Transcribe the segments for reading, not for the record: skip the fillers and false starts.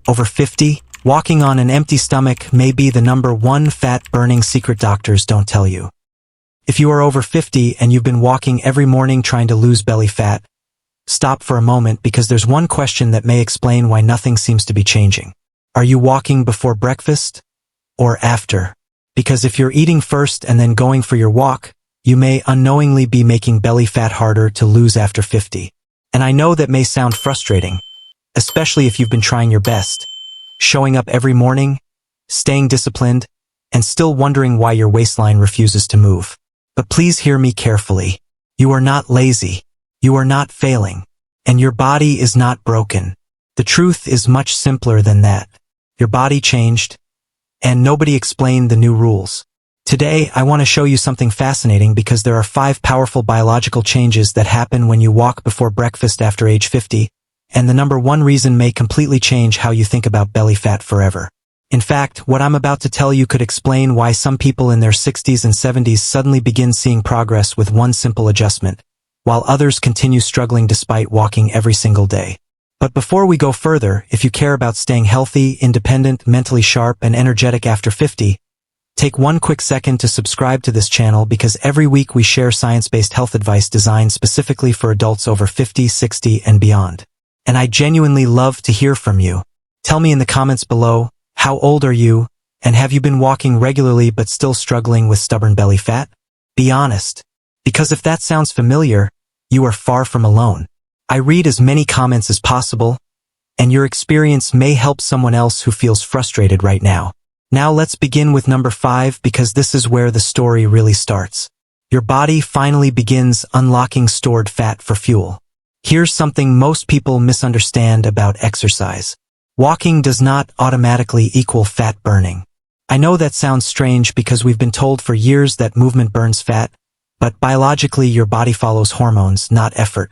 Over 50, walking on an empty stomach may be the #1 fat-burning secret doctors don't tell you. If you are over 50 and you've been walking every morning trying to lose belly fat, stop for a moment because there's one question that may explain why nothing seems to be changing. Are you walking before breakfast or after? Because if you're eating first and then going for your walk, you may unknowingly be making belly fat harder to lose after 50. And I know that may sound frustrating, especially if you've been trying your best, showing up every morning, staying disciplined, and still wondering why your waistline refuses to move. But please hear me carefully. You are not lazy. You are not failing. And your body is not broken. The truth is much simpler than that. Your body changed, and nobody explained the new rules. Today, I want to show you something fascinating because there are 5 powerful biological changes that happen when you walk before breakfast after age 50, and the #1 reason may completely change how you think about belly fat forever. In fact, what I'm about to tell you could explain why some people in their 60s and 70s suddenly begin seeing progress with one simple adjustment, while others continue struggling despite walking every single day. But before we go further, if you care about staying healthy, independent, mentally sharp, and energetic after 50, take one quick second to subscribe to this channel because every week we share science-based health advice designed specifically for adults over 50, 60, and beyond. And I genuinely love to hear from you. Tell me in the comments below, how old are you, and have you been walking regularly but still struggling with stubborn belly fat? Be honest. Because if that sounds familiar, you are far from alone. I read as many comments as possible, and your experience may help someone else who feels frustrated right now. Now let's begin with #5 because this is where the story really starts. Your body finally begins unlocking stored fat for fuel. Here's something most people misunderstand about exercise. Walking does not automatically equal fat burning. I know that sounds strange because we've been told for years that movement burns fat, but biologically your body follows hormones, not effort.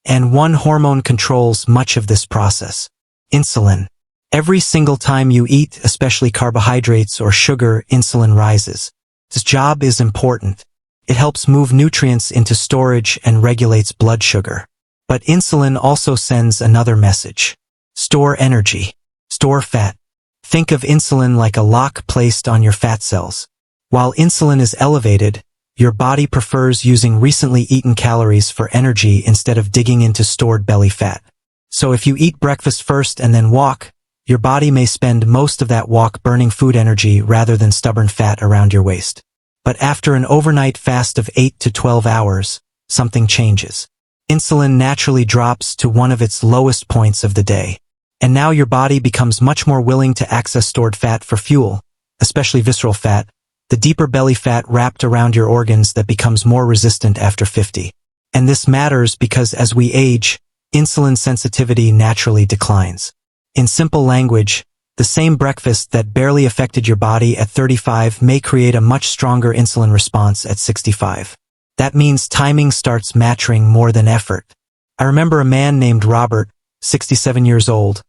And one hormone controls much of this process: insulin. Every single time you eat, especially carbohydrates or sugar, insulin rises. This job is important. It helps move nutrients into storage and regulates blood sugar. But insulin also sends another message. Store energy. Store fat. Think of insulin like a lock placed on your fat cells. While insulin is elevated, your body prefers using recently eaten calories for energy instead of digging into stored belly fat. So if you eat breakfast first and then walk, your body may spend most of that walk burning food energy rather than stubborn fat around your waist. But after an overnight fast of 8 to 12 hours, something changes. Insulin naturally drops to one of its lowest points of the day. And now your body becomes much more willing to access stored fat for fuel, especially visceral fat, the deeper belly fat wrapped around your organs that becomes more resistant after 50. And this matters because as we age, insulin sensitivity naturally declines. In simple language, the same breakfast that barely affected your body at 35 may create a much stronger insulin response at 65. That means timing starts mattering more than effort. I remember a man named Robert, 67 years old,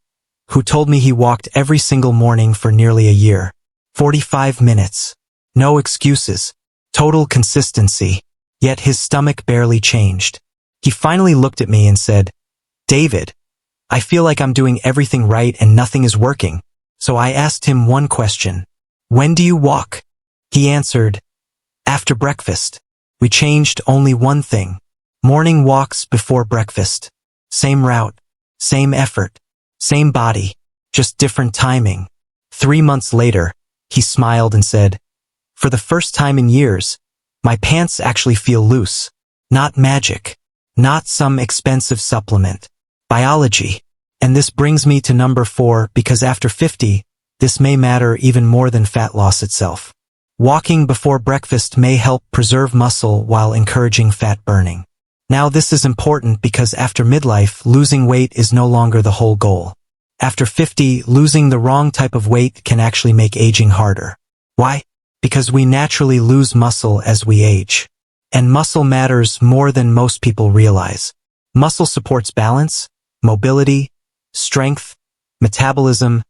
who told me he walked every single morning for nearly a year. 45 minutes. No excuses. Total consistency. Yet his stomach barely changed. He finally looked at me and said, "David, I feel like I'm doing everything right and nothing is working." So I asked him one question. "When do you walk?" He answered, "After breakfast." We changed only one thing. Morning walks before breakfast. Same route. Same effort. Same body. Just different timing. 3 months later, he smiled and said, "For the first time in years, my pants actually feel loose. Not magic. Not some expensive supplement. Biology." And this brings me to #4 because after 50, this may matter even more than fat loss itself. Walking before breakfast may help preserve muscle while encouraging fat burning. Now this is important because after midlife, losing weight is no longer the whole goal. After 50, losing the wrong type of weight can actually make aging harder. Why? Because we naturally lose muscle as we age. And muscle matters more than most people realize. Muscle supports balance, mobility, strength, metabolism,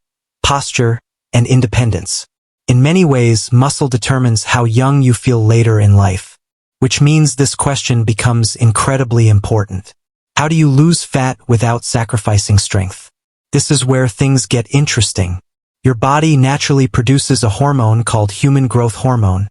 posture, and independence. In many ways, muscle determines how young you feel later in life, which means this question becomes incredibly important. How do you lose fat without sacrificing strength? This is where things get interesting. Your body naturally produces a hormone called human growth hormone,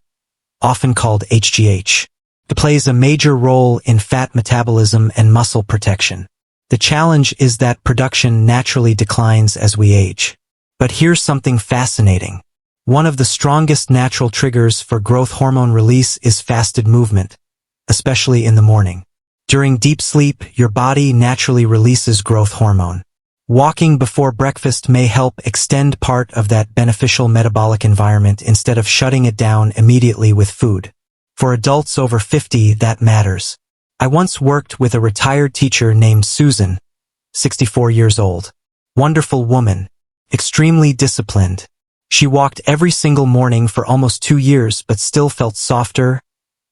often called HGH. It plays a major role in fat metabolism and muscle protection. The challenge is that production naturally declines as we age. But here's something fascinating. One of the strongest natural triggers for growth hormone release is fasted movement, especially in the morning. During deep sleep, your body naturally releases growth hormone. Walking before breakfast may help extend part of that beneficial metabolic environment instead of shutting it down immediately with food. For adults over 50, that matters. I once worked with a retired teacher named Susan, 64 years old. Wonderful woman, extremely disciplined. She walked every single morning for almost 2 years but still felt softer,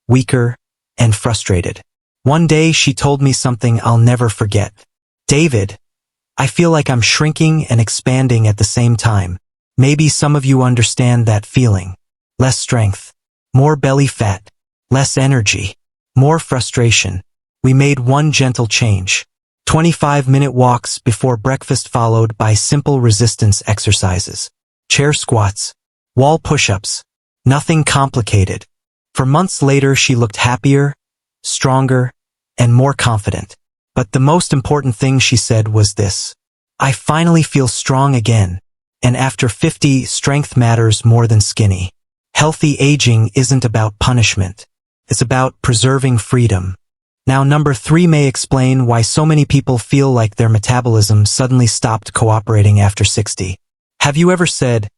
weaker, and frustrated. One day she told me something I'll never forget. "David, I feel like I'm shrinking and expanding at the same time. Maybe some of you understand that feeling. Less strength, more belly fat, less energy, more frustration." We made one gentle change. 25-minute walks before breakfast followed by simple resistance exercises. Chair squats, wall push-ups, nothing complicated. For months later she looked happier, stronger, and more confident. But the most important thing she said was this: "I finally feel strong again, and after 50, strength matters more than skinny." Healthy aging isn't about punishment. It's about preserving freedom. Now, number 3 may explain why so many people feel like their metabolism suddenly stopped cooperating after 60. Have you ever said,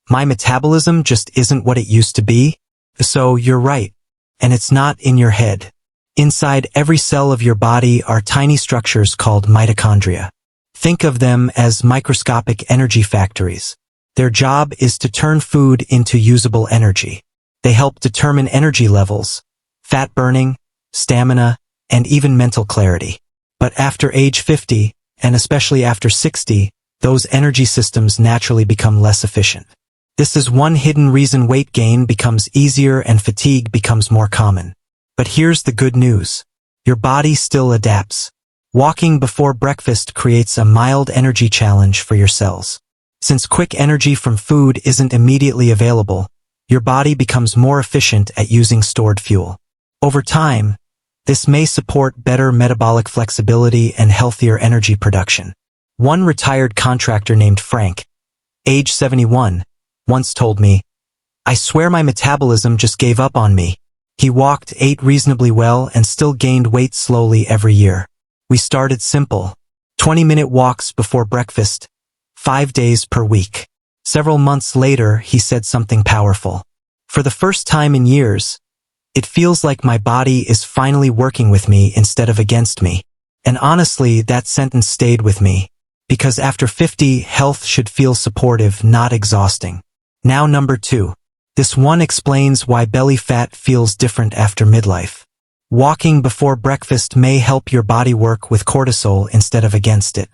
"My metabolism just isn't what it used to be"? So you're right, and it's not in your head. Inside every cell of your body are tiny structures called mitochondria. Think of them as microscopic energy factories. Their job is to turn food into usable energy. They help determine energy levels, fat burning, stamina, and even mental clarity. But after age 50, and especially after 60, those energy systems naturally become less efficient. This is one hidden reason weight gain becomes easier and fatigue becomes more common. But here's the good news. Your body still adapts. Walking before breakfast creates a mild energy challenge for your cells. Since quick energy from food isn't immediately available, your body becomes more efficient at using stored fuel. Over time, this may support better metabolic flexibility and healthier energy production. One retired contractor named Frank, age 71, once told me, "I swear my metabolism just gave up on me." He walked, ate reasonably well, and still gained weight slowly every year. We started simple. 20-minute walks before breakfast, 5 days per week. Several months later, he said something powerful. "For the first time in years, it feels like my body is finally working with me instead of against me." And honestly, that sentence stayed with me. Because after 50, health should feel supportive, not exhausting. Now number 2. This one explains why belly fat feels different after midlife. Walking before breakfast may help your body work with cortisol instead of against it.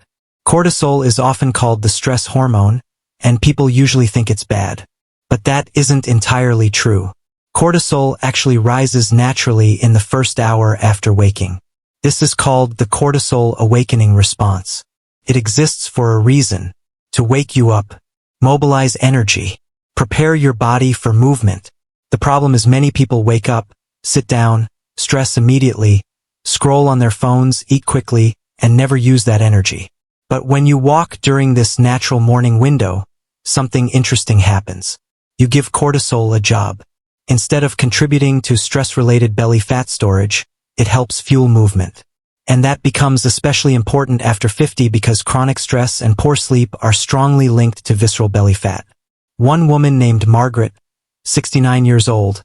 Cortisol is often called the stress hormone, and people usually think it's bad. But that isn't entirely true. Cortisol actually rises naturally in the first hour after waking. This is called the cortisol awakening response. It exists for a reason: to wake you up, mobilize energy, prepare your body for movement. The problem is many people wake up, sit down, stress immediately, scroll on their phones, eat quickly, and never use that energy. But when you walk during this natural morning window, something interesting happens. You give cortisol a job. Instead of contributing to stress-related belly fat storage, it helps fuel movement. And that becomes especially important after 50 because chronic stress and poor sleep are strongly linked to visceral belly fat. One woman named Margaret, 69 years old,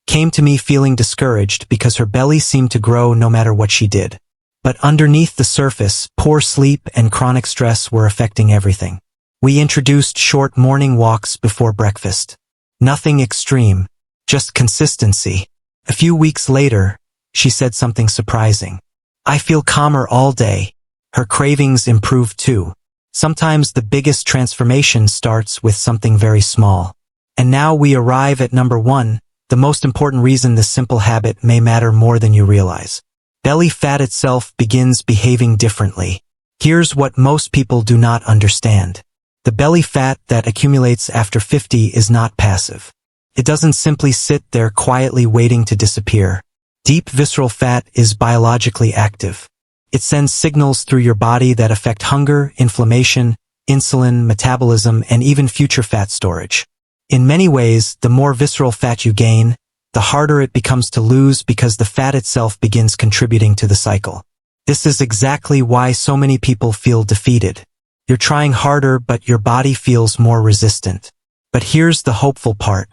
came to me feeling discouraged because her belly seemed to grow no matter what she did. But underneath the surface, poor sleep and chronic stress were affecting everything. We introduced short morning walks before breakfast. Nothing extreme, just consistency. A few weeks later, she said something surprising. "I feel calmer all day." Her cravings improved too. Sometimes the biggest transformation starts with something very small. And now we arrive at number 1, the most important reason this simple habit may matter more than you realize. Belly fat itself begins behaving differently. Here's what most people do not understand. The belly fat that accumulates after 50 is not passive. It doesn't simply sit there quietly waiting to disappear. Deep visceral fat is biologically active. It sends signals through your body that affect hunger, inflammation, insulin, metabolism, and even future fat storage. In many ways, the more visceral fat you gain, the harder it becomes to lose because the fat itself begins contributing to the cycle. This is exactly why so many people feel defeated. You're trying harder, but your body feels more resistant. But here's the hopeful part.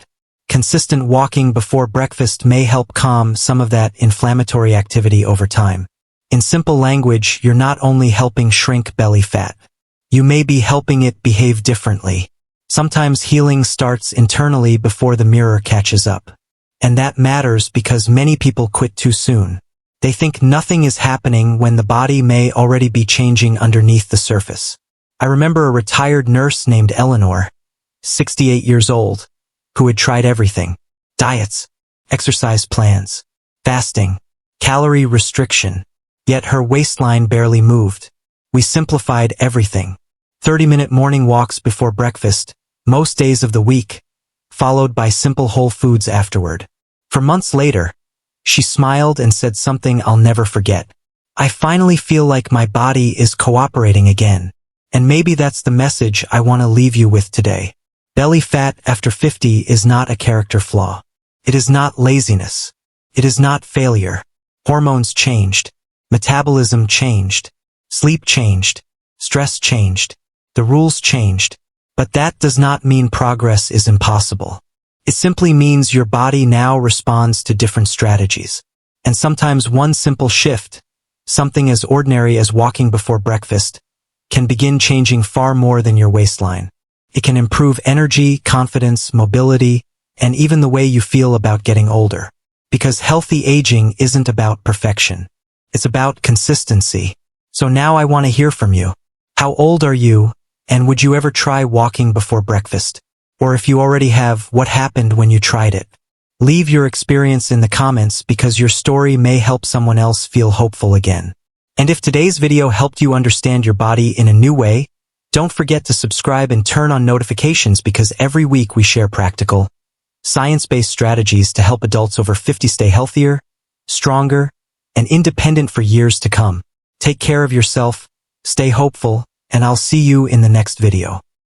Consistent walking before breakfast may help calm some of that inflammatory activity over time. In simple language, you're not only helping shrink belly fat. You may be helping it behave differently. Sometimes healing starts internally before the mirror catches up. And that matters because many people quit too soon. They think nothing is happening when the body may already be changing underneath the surface. I remember a retired nurse named Eleanor, 68 years old, who had tried everything: diets, exercise plans, fasting, calorie restriction. Yet her waistline barely moved. We simplified everything. 30-minute morning walks before breakfast, most days of the week, followed by simple whole foods afterward. For months later, she smiled and said something I'll never forget. "I finally feel like my body is cooperating again." And maybe that's the message I want to leave you with today. Belly fat after 50 is not a character flaw. It is not laziness. It is not failure. Hormones changed. Metabolism changed. Sleep changed. Stress changed. The rules changed. But that does not mean progress is impossible. It simply means your body now responds to different strategies. And sometimes one simple shift, something as ordinary as walking before breakfast, can begin changing far more than your waistline. It can improve energy, confidence, mobility, and even the way you feel about getting older. Because healthy aging isn't about perfection. It's about consistency. So now I want to hear from you. How old are you, and would you ever try walking before breakfast? Or if you already have, what happened when you tried it? Leave your experience in the comments because your story may help someone else feel hopeful again. And if today's video helped you understand your body in a new way, don't forget to subscribe and turn on notifications because every week we share practical, science-based strategies to help adults over 50 stay healthier, stronger, and independent for years to come. Take care of yourself, stay hopeful, and I'll see you in the next video.